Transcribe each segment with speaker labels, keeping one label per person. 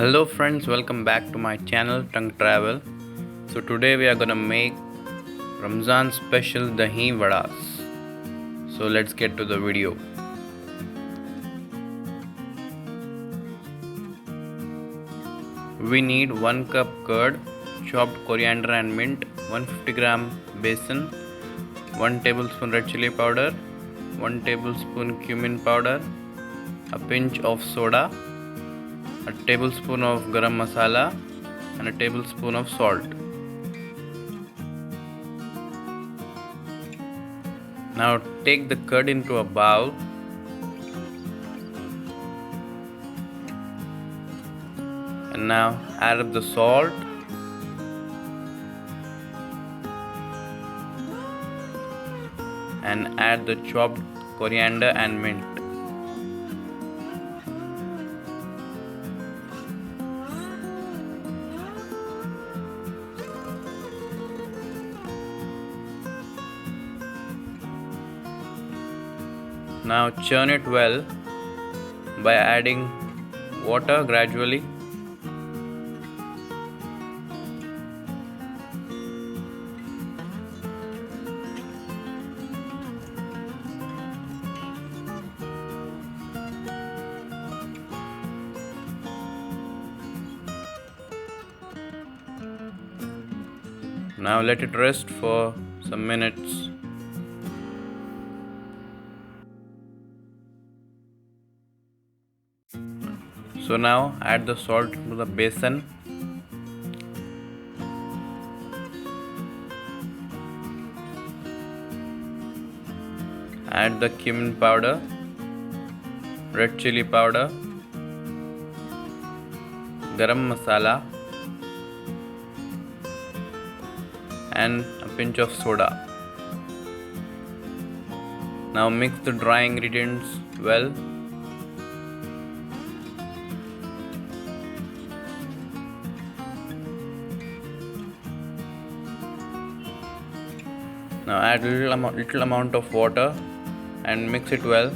Speaker 1: Hello friends, welcome back to my channel Tongue Travel. So today we are gonna make Ramzan special dahi wadas. So let's get to the video. We need 1 cup curd, chopped coriander and mint, 150 gram besan, 1 tablespoon red chili powder, 1 tablespoon cumin powder, a pinch of soda, a tablespoon of garam masala and a tablespoon of salt. Now take the curd into a bowl and now add up the salt and add the chopped coriander and mint. Now churn it well by adding water gradually. Now let it rest for some minutes. So now add the salt to the besan. Add the cumin powder, red chili powder, garam masala and a pinch of soda. Now mix the dry ingredients well. Now add little amount of water and mix it well.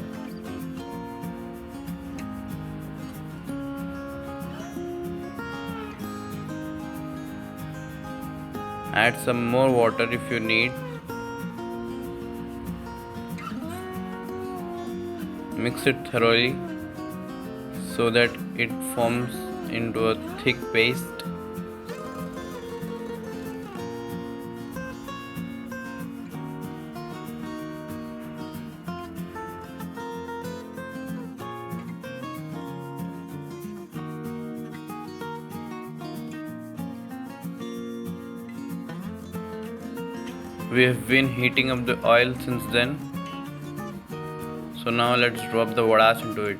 Speaker 1: Add some more water if you need. Mix it thoroughly so that it forms into a thick paste. We have been heating up the oil since then. So now let's drop the vadas into it.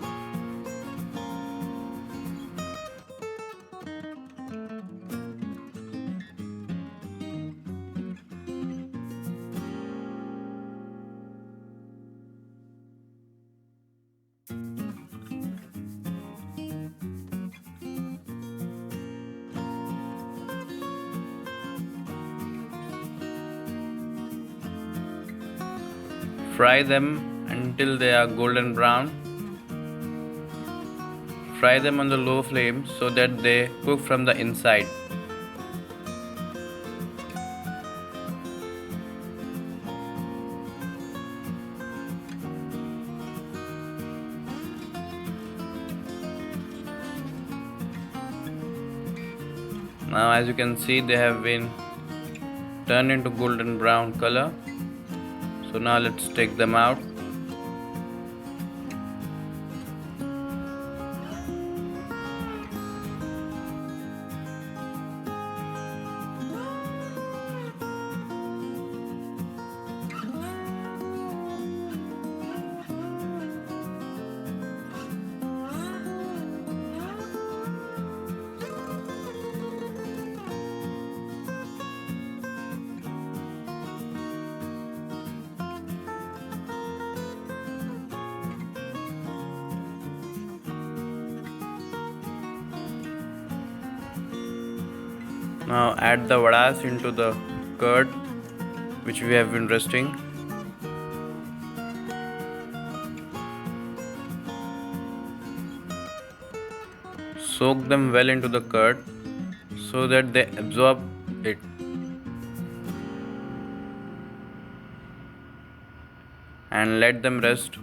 Speaker 1: Fry them until they are golden brown. Fry them on the low flame so that they cook from the inside. Now as you can see, they have been turned into golden brown color. So now let's take them out. Now add the vadas into the curd which we have been resting. Soak them well into the curd so that they absorb it. And let them rest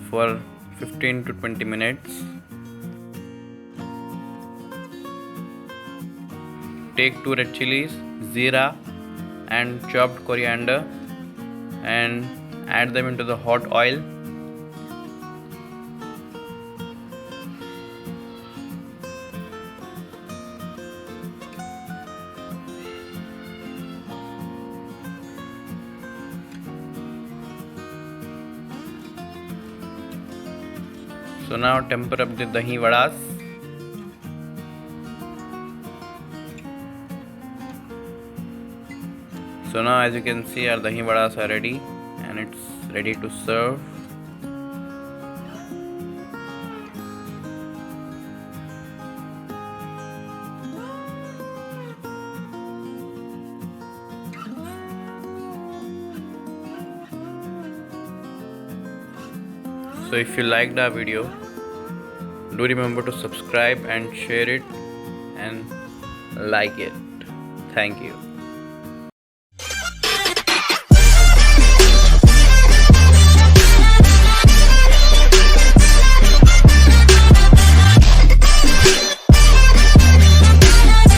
Speaker 1: for 15 to 20 minutes. Take 2 red chilies, jeera and chopped coriander and add them into the hot oil. So now temper up the dahi vadas. So now as you can see, our dahi vadas are ready and it's ready to serve. So if you liked our video, do remember to subscribe and share it and like it. Thank you.